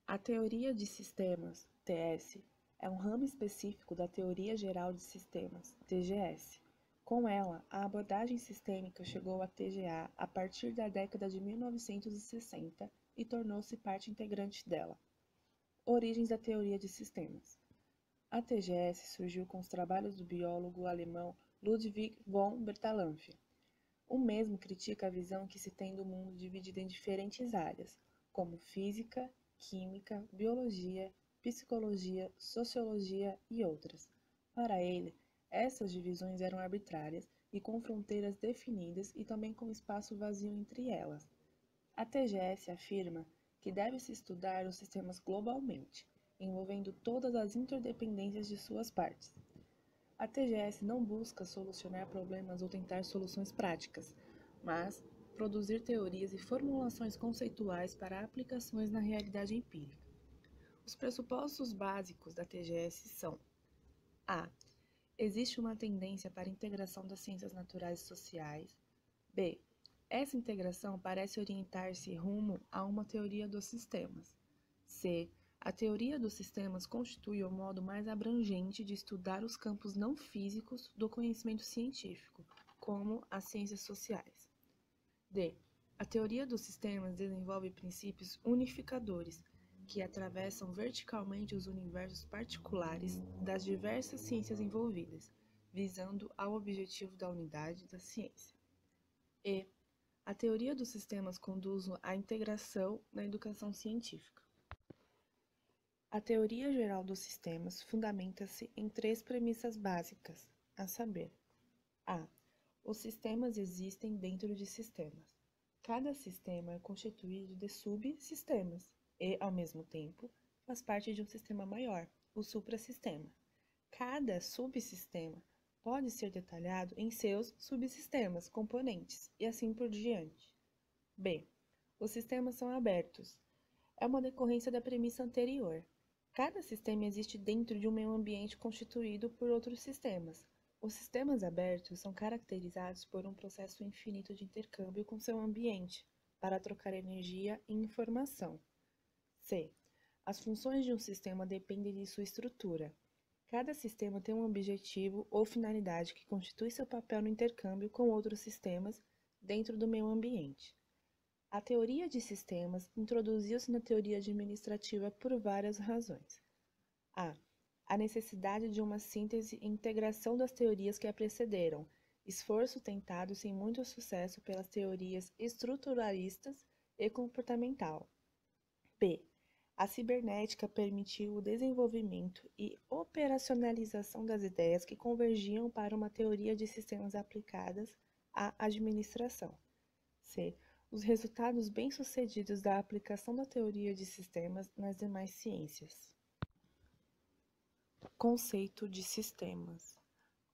A teoria de sistemas, TS, é um ramo específico da Teoria Geral de Sistemas, TGS. Com ela, a abordagem sistêmica chegou à TGA a partir da década de 1960 e tornou-se parte integrante dela. Origens da teoria de sistemas. A TGS surgiu com os trabalhos do biólogo alemão Ludwig von Bertalanffy. O mesmo critica a visão que se tem do mundo dividido em diferentes áreas, como física, química, biologia, psicologia, sociologia e outras. Para ele, essas divisões eram arbitrárias e com fronteiras definidas e também com espaço vazio entre elas. A TGS afirma que deve-se estudar os sistemas globalmente, envolvendo todas as interdependências de suas partes. A TGS não busca solucionar problemas ou tentar soluções práticas, mas produzir teorias e formulações conceituais para aplicações na realidade empírica. Os pressupostos básicos da TGS são: a. Existe uma tendência para a integração das ciências naturais e sociais. b. Essa integração parece orientar-se rumo a uma teoria dos sistemas. c. A teoria dos sistemas constitui o modo mais abrangente de estudar os campos não físicos do conhecimento científico, como as ciências sociais. D. A teoria dos sistemas desenvolve princípios unificadores, que atravessam verticalmente os universos particulares das diversas ciências envolvidas, visando ao objetivo da unidade da ciência. E. A teoria dos sistemas conduz à integração na educação científica. A teoria geral dos sistemas fundamenta-se em três premissas básicas, a saber: a. Os sistemas existem dentro de sistemas. Cada sistema é constituído de subsistemas e, ao mesmo tempo, faz parte de um sistema maior, o suprassistema. Cada subsistema pode ser detalhado em seus subsistemas, componentes, e assim por diante. B. Os sistemas são abertos. É uma decorrência da premissa anterior. Cada sistema existe dentro de um meio ambiente constituído por outros sistemas. Os sistemas abertos são caracterizados por um processo infinito de intercâmbio com seu ambiente, para trocar energia e informação. C. As funções de um sistema dependem de sua estrutura. Cada sistema tem um objetivo ou finalidade que constitui seu papel no intercâmbio com outros sistemas dentro do meio ambiente. A teoria de sistemas introduziu-se na teoria administrativa por várias razões. A necessidade de uma síntese e integração das teorias que a precederam, esforço tentado sem muito sucesso pelas teorias estruturalistas e comportamental. B. A cibernética permitiu o desenvolvimento e operacionalização das ideias que convergiam para uma teoria de sistemas aplicadas à administração. C. Os resultados bem-sucedidos da aplicação da teoria de sistemas nas demais ciências. Conceito de sistemas.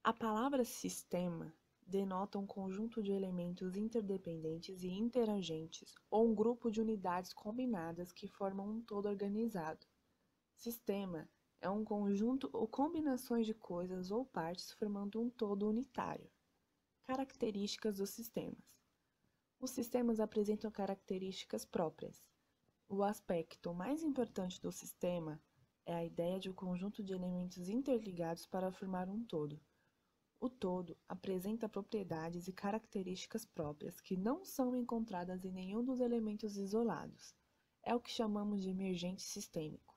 A palavra sistema denota um conjunto de elementos interdependentes e interagentes ou um grupo de unidades combinadas que formam um todo organizado. Sistema é um conjunto ou combinações de coisas ou partes formando um todo unitário. Características dos sistemas. Os sistemas apresentam características próprias. O aspecto mais importante do sistema é a ideia de um conjunto de elementos interligados para formar um todo. O todo apresenta propriedades e características próprias que não são encontradas em nenhum dos elementos isolados. É o que chamamos de emergente sistêmico,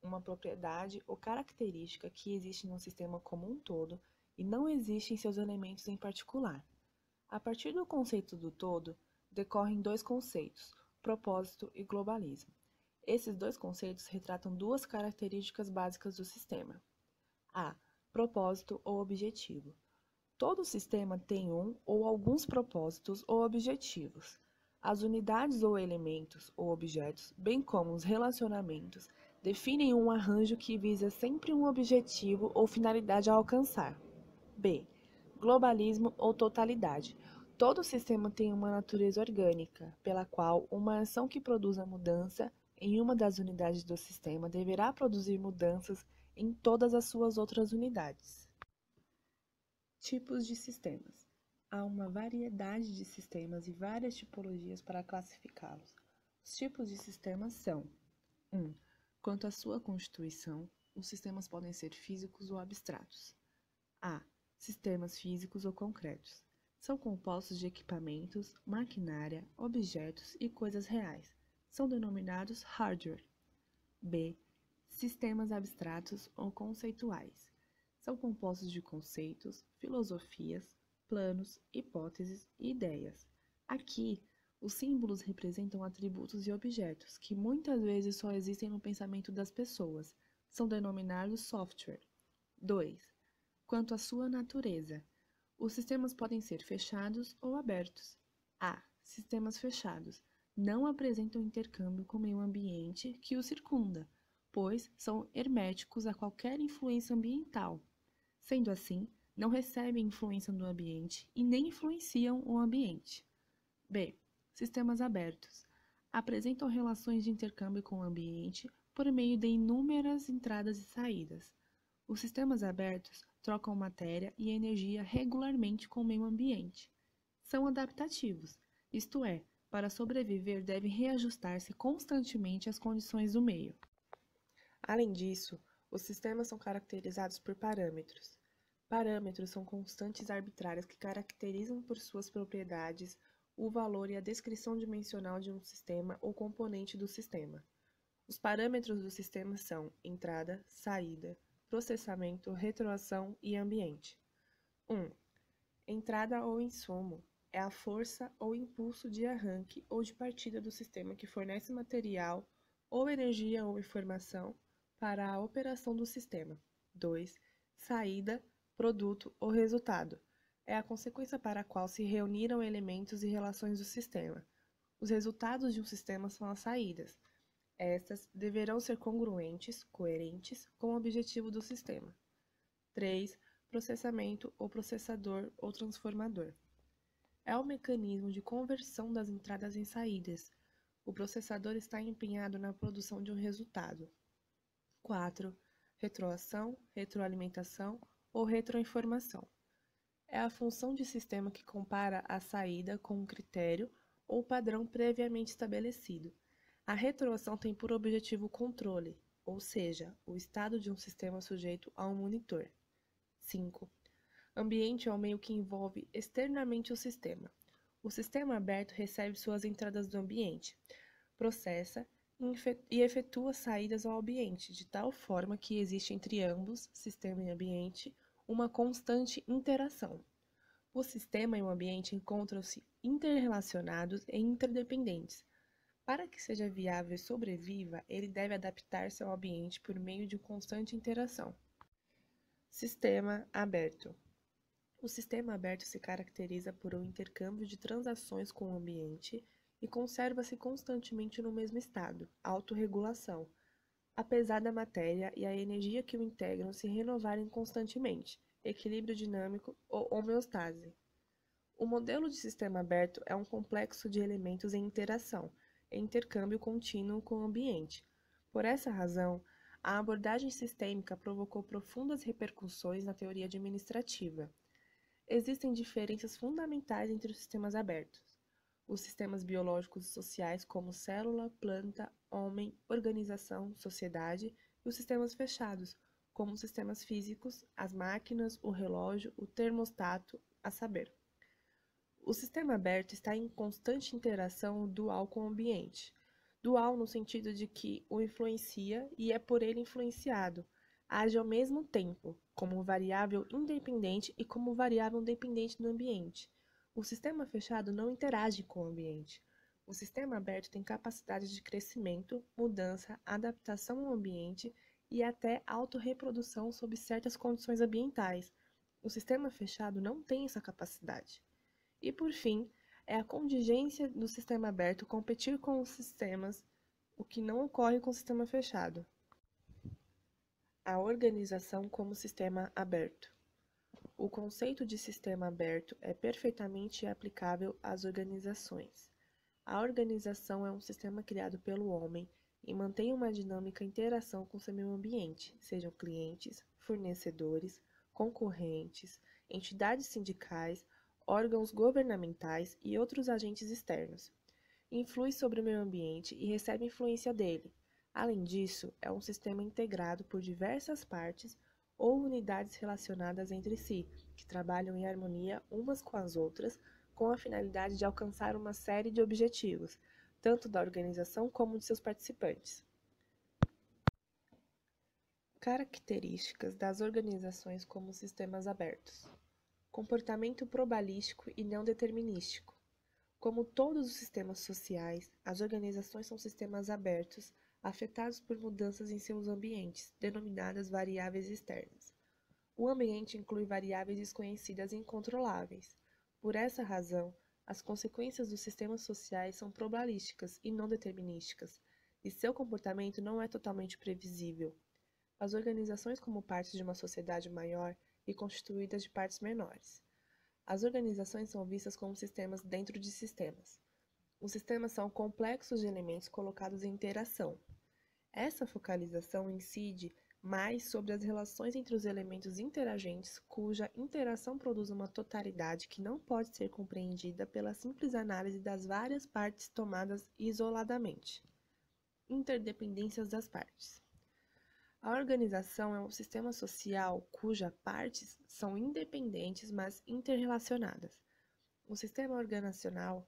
uma propriedade ou característica que existe no sistema como um todo e não existe em seus elementos em particular. A partir do conceito do todo, decorrem dois conceitos, propósito e globalismo. Esses dois conceitos retratam duas características básicas do sistema. A. Propósito ou objetivo. Todo sistema tem um ou alguns propósitos ou objetivos. As unidades ou elementos ou objetos, bem como os relacionamentos, definem um arranjo que visa sempre um objetivo ou finalidade a alcançar. B. Globalismo ou totalidade. Todo sistema tem uma natureza orgânica, pela qual uma ação que produza mudança em uma das unidades do sistema deverá produzir mudanças em todas as suas outras unidades. Tipos de sistemas. Há uma variedade de sistemas e várias tipologias para classificá-los. Os tipos de sistemas são: 1. Quanto à sua constituição, os sistemas podem ser físicos ou abstratos. A. Sistemas físicos ou concretos. São compostos de equipamentos, maquinária, objetos e coisas reais. São denominados hardware. B. Sistemas abstratos ou conceituais. São compostos de conceitos, filosofias, planos, hipóteses e ideias. Aqui, os símbolos representam atributos e objetos que muitas vezes só existem no pensamento das pessoas. São denominados software. 2. Quanto à sua natureza, os sistemas podem ser fechados ou abertos. A. Sistemas fechados não apresentam intercâmbio com o meio ambiente que os circunda, pois são herméticos a qualquer influência ambiental. Sendo assim, não recebem influência do ambiente e nem influenciam o ambiente. B. Sistemas abertos apresentam relações de intercâmbio com o ambiente por meio de inúmeras entradas e saídas. Os sistemas abertos trocam matéria e energia regularmente com o meio ambiente. São adaptativos, isto é, para sobreviver devem reajustar-se constantemente às condições do meio. Além disso, os sistemas são caracterizados por parâmetros. Parâmetros são constantes arbitrárias que caracterizam por suas propriedades o valor e a descrição dimensional de um sistema ou componente do sistema. Os parâmetros do sistema são entrada, saída, processamento, retroação e ambiente. 1. Entrada ou insumo é a força ou impulso de arranque ou de partida do sistema que fornece material ou energia ou informação para a operação do sistema. 2. Saída, produto ou resultado é a consequência para a qual se reuniram elementos e relações do sistema. Os resultados de um sistema são as saídas. Estas deverão ser congruentes, coerentes com o objetivo do sistema. 3. Processamento ou processador ou transformador. É o mecanismo de conversão das entradas em saídas. O processador está empenhado na produção de um resultado. 4. Retroação, retroalimentação ou retroinformação. É a função de sistema que compara a saída com um critério ou padrão previamente estabelecido. A retroação tem por objetivo o controle, ou seja, o estado de um sistema sujeito a um monitor. 5. Ambiente é o meio que envolve externamente o sistema. O sistema aberto recebe suas entradas do ambiente, processa e efetua saídas ao ambiente, de tal forma que existe entre ambos, sistema e ambiente, uma constante interação. O sistema e o ambiente encontram-se interrelacionados e interdependentes. Para que seja viável e sobreviva, ele deve adaptar-se ao ambiente por meio de constante interação. Sistema aberto. O sistema aberto se caracteriza por um intercâmbio de transações com o ambiente e conserva-se constantemente no mesmo estado, autorregulação, apesar da matéria e a energia que o integram se renovarem constantemente, equilíbrio dinâmico ou homeostase. O modelo de sistema aberto é um complexo de elementos em interação, em intercâmbio contínuo com o ambiente. Por essa razão, a abordagem sistêmica provocou profundas repercussões na teoria administrativa. Existem diferenças fundamentais entre os sistemas abertos. Os sistemas biológicos e sociais, como célula, planta, homem, organização, sociedade, e os sistemas fechados, como os sistemas físicos, as máquinas, o relógio, o termostato, a saber. O sistema aberto está em constante interação dual com o ambiente. Dual no sentido de que o influencia e é por ele influenciado, age ao mesmo tempo, como variável independente e como variável dependente do ambiente. O sistema fechado não interage com o ambiente. O sistema aberto tem capacidade de crescimento, mudança, adaptação ao ambiente e até autorreprodução sob certas condições ambientais. O sistema fechado não tem essa capacidade. E, por fim, é a contingência do sistema aberto competir com os sistemas, o que não ocorre com o sistema fechado. A organização como sistema aberto. O conceito de sistema aberto é perfeitamente aplicável às organizações. A organização é um sistema criado pelo homem e mantém uma dinâmica interação com seu meio ambiente, sejam clientes, fornecedores, concorrentes, entidades sindicais, órgãos governamentais e outros agentes externos. Influi sobre o meio ambiente e recebe influência dele. Além disso, é um sistema integrado por diversas partes ou unidades relacionadas entre si, que trabalham em harmonia umas com as outras, com a finalidade de alcançar uma série de objetivos, tanto da organização como de seus participantes. Características das organizações como sistemas abertos. Comportamento probabilístico e não determinístico. Como todos os sistemas sociais, as organizações são sistemas abertos, afetados por mudanças em seus ambientes, denominadas variáveis externas. O ambiente inclui variáveis desconhecidas e incontroláveis. Por essa razão, as consequências dos sistemas sociais são probabilísticas e não determinísticas, e seu comportamento não é totalmente previsível. As organizações como parte de uma sociedade maior e constituídas de partes menores. As organizações são vistas como sistemas dentro de sistemas. Os sistemas são complexos de elementos colocados em interação. Essa focalização incide mais sobre as relações entre os elementos interagentes, cuja interação produz uma totalidade que não pode ser compreendida pela simples análise das várias partes tomadas isoladamente. Interdependências das partes. A organização é um sistema social cujas partes são independentes, mas interrelacionadas. O sistema organizacional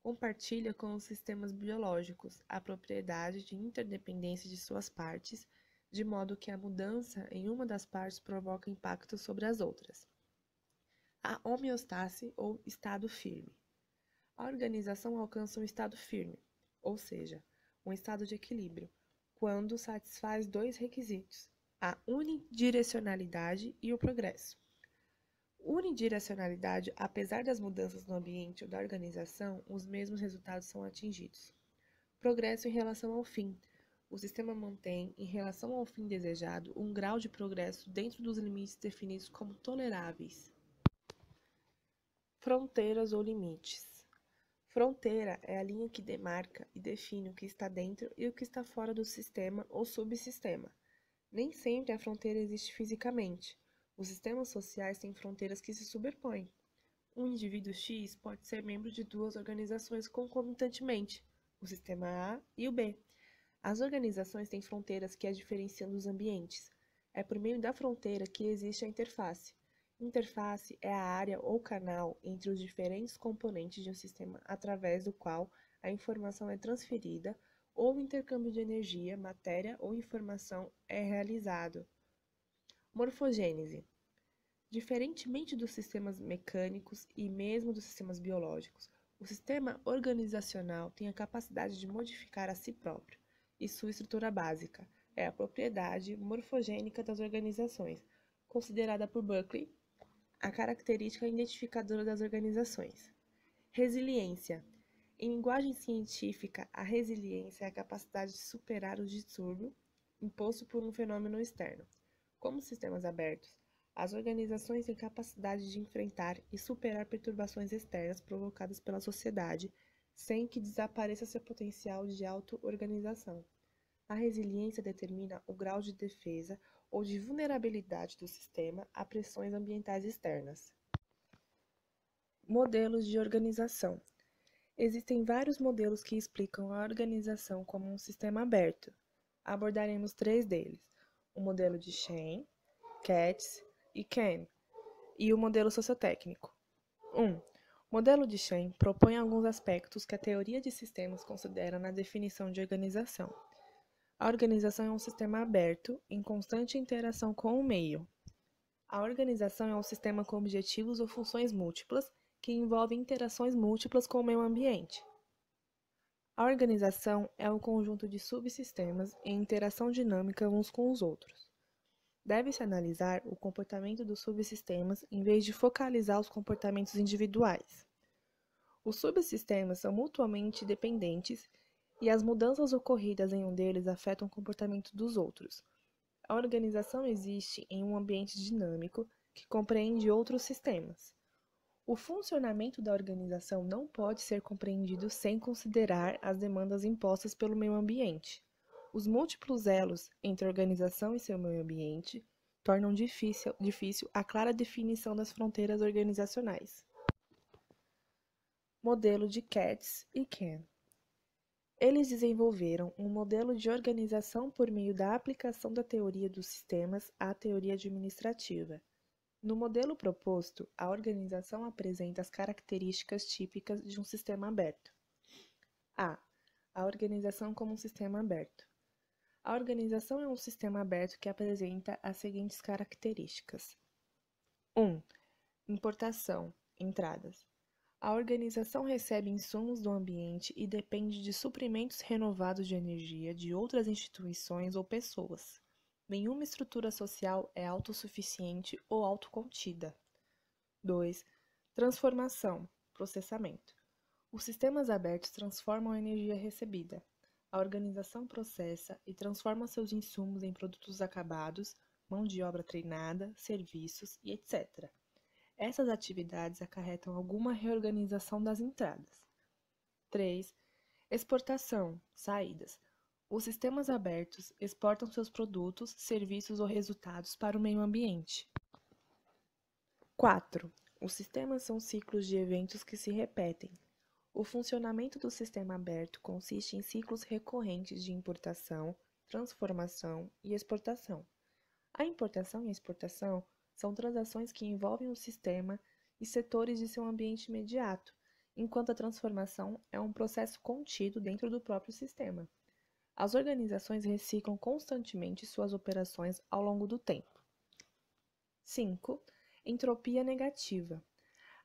compartilha com os sistemas biológicos a propriedade de interdependência de suas partes, de modo que a mudança em uma das partes provoca impacto sobre as outras. A homeostase ou estado firme. A organização alcança um estado firme, ou seja, um estado de equilíbrio, quando satisfaz dois requisitos: a unidirecionalidade e o progresso. Unidirecionalidade, apesar das mudanças no ambiente ou da organização, os mesmos resultados são atingidos. Progresso em relação ao fim. O sistema mantém, em relação ao fim desejado, um grau de progresso dentro dos limites definidos como toleráveis. Fronteiras ou limites. Fronteira é a linha que demarca e define o que está dentro e o que está fora do sistema ou subsistema. Nem sempre a fronteira existe fisicamente. Os sistemas sociais têm fronteiras que se superpõem. Um indivíduo X pode ser membro de duas organizações concomitantemente, o sistema A e o B. As organizações têm fronteiras que as diferenciam dos ambientes. É por meio da fronteira que existe a interface. Interface é a área ou canal entre os diferentes componentes de um sistema através do qual a informação é transferida ou o intercâmbio de energia, matéria ou informação é realizado. Morfogênese. Diferentemente dos sistemas mecânicos e mesmo dos sistemas biológicos, o sistema organizacional tem a capacidade de modificar a si próprio, e sua estrutura básica é a propriedade morfogênica das organizações, considerada por Berkeley a característica identificadora das organizações. Resiliência. Em linguagem científica, a resiliência é a capacidade de superar o distúrbio imposto por um fenômeno externo. Como sistemas abertos, as organizações têm capacidade de enfrentar e superar perturbações externas provocadas pela sociedade, sem que desapareça seu potencial de auto-organização. A resiliência determina o grau de defesa ou de vulnerabilidade do sistema a pressões ambientais externas. Modelos de organização. Existem vários modelos que explicam a organização como um sistema aberto. Abordaremos 3 deles: o modelo de Shen, Katz e Ken, e o modelo sociotécnico. 1. O modelo de Shen propõe alguns aspectos que a teoria de sistemas considera na definição de organização. A organização é um sistema aberto, em constante interação com o meio. A organização é um sistema com objetivos ou funções múltiplas, que envolvem interações múltiplas com o meio ambiente. A organização é um conjunto de subsistemas em interação dinâmica uns com os outros. Deve-se analisar o comportamento dos subsistemas em vez de focalizar os comportamentos individuais. Os subsistemas são mutuamente dependentes e as mudanças ocorridas em um deles afetam o comportamento dos outros. A organização existe em um ambiente dinâmico que compreende outros sistemas. O funcionamento da organização não pode ser compreendido sem considerar as demandas impostas pelo meio ambiente. Os múltiplos elos entre a organização e seu meio ambiente tornam difícil a clara definição das fronteiras organizacionais. Modelo de Katz e Ken. Eles desenvolveram um modelo de organização por meio da aplicação da teoria dos sistemas à teoria administrativa. No modelo proposto, a organização apresenta as características típicas de um sistema aberto. A. A organização como um sistema aberto. A organização é um sistema aberto que apresenta as seguintes características. 1. Importação, entradas. A organização recebe insumos do ambiente e depende de suprimentos renovados de energia de outras instituições ou pessoas. Nenhuma estrutura social é autossuficiente ou autocontida. 2. Transformação, processamento. Os sistemas abertos transformam a energia recebida. A organização processa e transforma seus insumos em produtos acabados, mão de obra treinada, serviços e etc. Essas atividades acarretam alguma reorganização das entradas. 3. Exportação, saídas. Os sistemas abertos exportam seus produtos, serviços ou resultados para o meio ambiente. 4. Os sistemas são ciclos de eventos que se repetem. O funcionamento do sistema aberto consiste em ciclos recorrentes de importação, transformação e exportação. A importação e a exportação são transações que envolvem o sistema e setores de seu ambiente imediato, enquanto a transformação é um processo contido dentro do próprio sistema. As organizações reciclam constantemente suas operações ao longo do tempo. 5. Entropia negativa.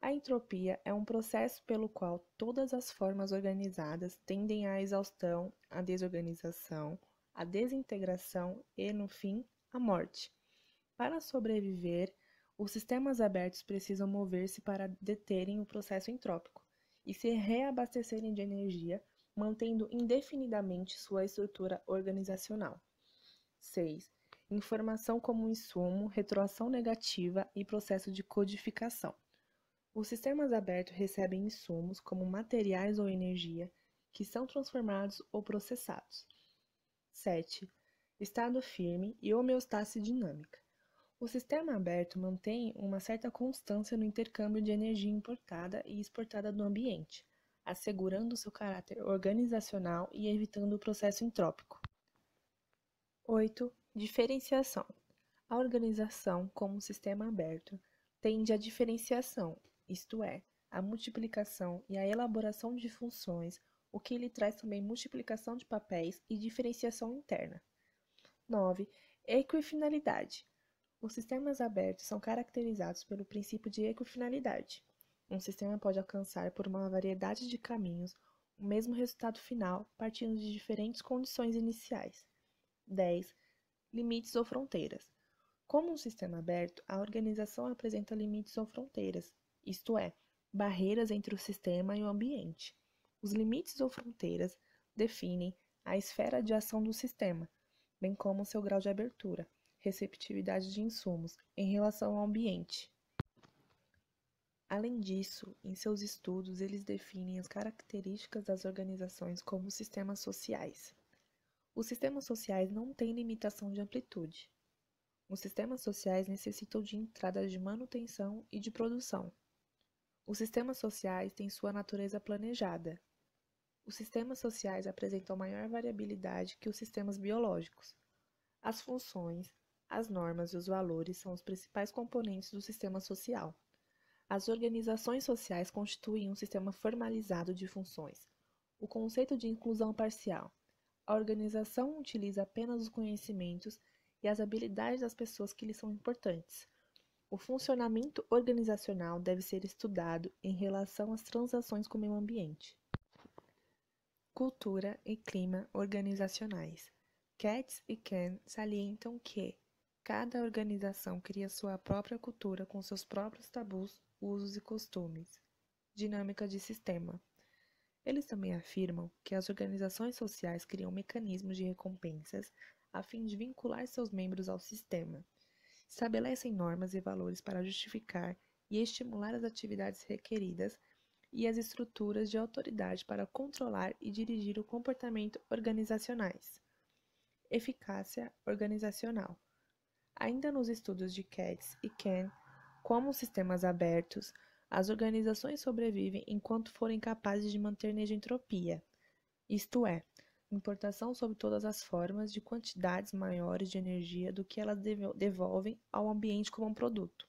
A entropia é um processo pelo qual todas as formas organizadas tendem à exaustão, à desorganização, à desintegração e, no fim, à morte. Para sobreviver, os sistemas abertos precisam mover-se para deterem o processo entrópico e se reabastecerem de energia, mantendo indefinidamente sua estrutura organizacional. 6. Informação como insumo, retroação negativa e processo de codificação. Os sistemas abertos recebem insumos como materiais ou energia que são transformados ou processados. 7. Estado firme e homeostase dinâmica. O sistema aberto mantém uma certa constância no intercâmbio de energia importada e exportada do ambiente, assegurando seu caráter organizacional e evitando o processo entrópico. 8. Diferenciação. A organização, como um sistema aberto, tende à diferenciação, isto é, a multiplicação e a elaboração de funções, o que lhe traz também multiplicação de papéis e diferenciação interna. 9. Equifinalidade. Os sistemas abertos são caracterizados pelo princípio de equifinalidade. Um sistema pode alcançar por uma variedade de caminhos o mesmo resultado final partindo de diferentes condições iniciais. 10. Limites ou fronteiras. Como um sistema aberto, a organização apresenta limites ou fronteiras, isto é, barreiras entre o sistema e o ambiente. Os limites ou fronteiras definem a esfera de ação do sistema, bem como seu grau de abertura, receptividade de insumos em relação ao ambiente. Além disso, em seus estudos, eles definem as características das organizações como sistemas sociais. Os sistemas sociais não têm limitação de amplitude. Os sistemas sociais necessitam de entradas de manutenção e de produção. Os sistemas sociais têm sua natureza planejada. Os sistemas sociais apresentam maior variabilidade que os sistemas biológicos. As funções, as normas e os valores são os principais componentes do sistema social. As organizações sociais constituem um sistema formalizado de funções. O conceito de inclusão parcial. A organização utiliza apenas os conhecimentos e as habilidades das pessoas que lhe são importantes. O funcionamento organizacional deve ser estudado em relação às transações com o meio ambiente. Cultura e clima organizacionais. Katz e Kahn salientam que cada organização cria sua própria cultura com seus próprios tabus, usos e costumes. Dinâmica de sistema. Eles também afirmam que as organizações sociais criam mecanismos de recompensas a fim de vincular seus membros ao sistema. Estabelecem normas e valores para justificar e estimular as atividades requeridas e as estruturas de autoridade para controlar e dirigir o comportamento organizacionais. Eficácia organizacional. Ainda nos estudos de Katz e Kahn, como sistemas abertos, as organizações sobrevivem enquanto forem capazes de manter entropia. isto é, importação sob todas as formas de quantidades maiores de energia do que elas devolvem ao ambiente como um produto.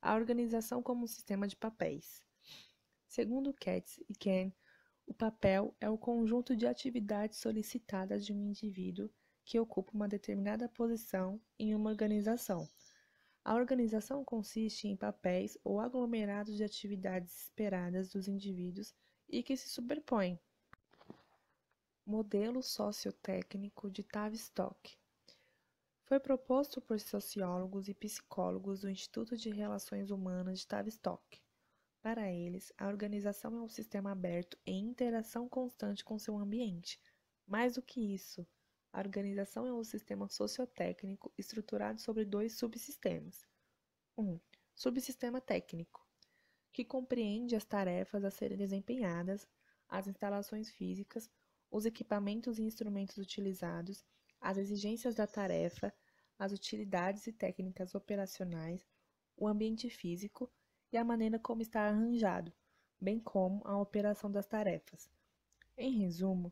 A organização como um sistema de papéis. Segundo Katz e Ken, o papel é o conjunto de atividades solicitadas de um indivíduo que ocupa uma determinada posição em uma organização. A organização consiste em papéis ou aglomerados de atividades esperadas dos indivíduos e que se superpõem. Modelo sociotécnico de Tavistock. Foi proposto por sociólogos e psicólogos do Instituto de Relações Humanas de Tavistock. Para eles, a organização é um sistema aberto em interação constante com seu ambiente. Mais do que isso, a organização é um sistema sociotécnico estruturado sobre dois subsistemas. 1. Subsistema técnico, que compreende as tarefas a serem desempenhadas, as instalações físicas, os equipamentos e instrumentos utilizados, as exigências da tarefa, as utilidades e técnicas operacionais, o ambiente físico e a maneira como está arranjado, bem como a operação das tarefas. Em resumo,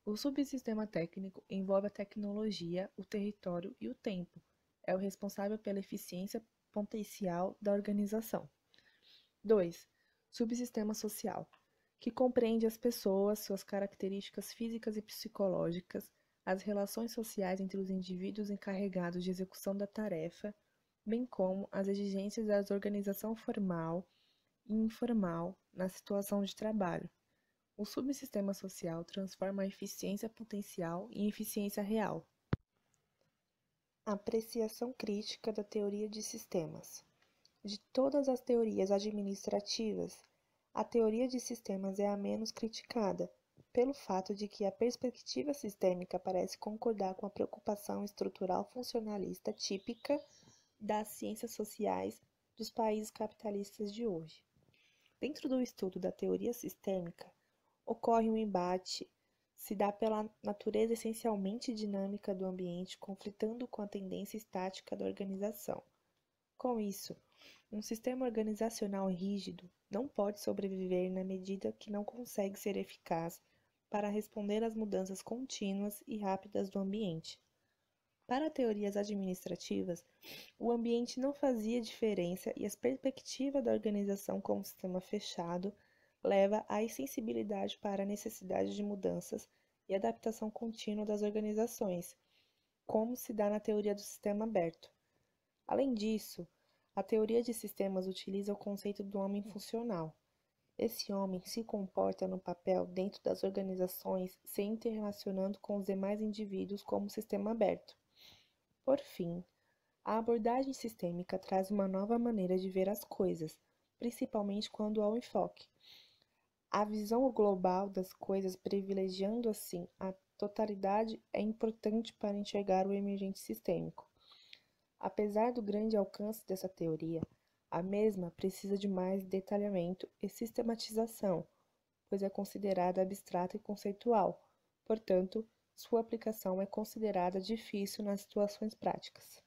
o subsistema técnico envolve a tecnologia, o território e o tempo. É o responsável pela eficiência potencial da organização. 2. Subsistema social, que compreende as pessoas, suas características físicas e psicológicas, as relações sociais entre os indivíduos encarregados de execução da tarefa, bem como as exigências da organização formal e informal na situação de trabalho. O subsistema social transforma a eficiência potencial em eficiência real. Apreciação crítica da teoria de sistemas. De todas as teorias administrativas, a teoria de sistemas é a menos criticada, pelo fato de que a perspectiva sistêmica parece concordar com a preocupação estrutural funcionalista típica das ciências sociais dos países capitalistas de hoje. Dentro do estudo da teoria sistêmica, ocorre um embate se dá pela natureza essencialmente dinâmica do ambiente conflitando com a tendência estática da organização. Com isso, um sistema organizacional rígido não pode sobreviver na medida que não consegue ser eficaz para responder às mudanças contínuas e rápidas do ambiente. Para teorias administrativas, o ambiente não fazia diferença e a perspectiva da organização como sistema fechado leva à insensibilidade para a necessidade de mudanças e adaptação contínua das organizações, como se dá na teoria do sistema aberto. Além disso, a teoria de sistemas utiliza o conceito do homem funcional. Esse homem se comporta no papel dentro das organizações se interrelacionando com os demais indivíduos como sistema aberto. Por fim, a abordagem sistêmica traz uma nova maneira de ver as coisas, principalmente quando há o enfoque. A visão global das coisas, privilegiando assim a totalidade, é importante para enxergar o emergente sistêmico. Apesar do grande alcance dessa teoria, a mesma precisa de mais detalhamento e sistematização, pois é considerada abstrata e conceitual, portanto, sua aplicação é considerada difícil nas situações práticas.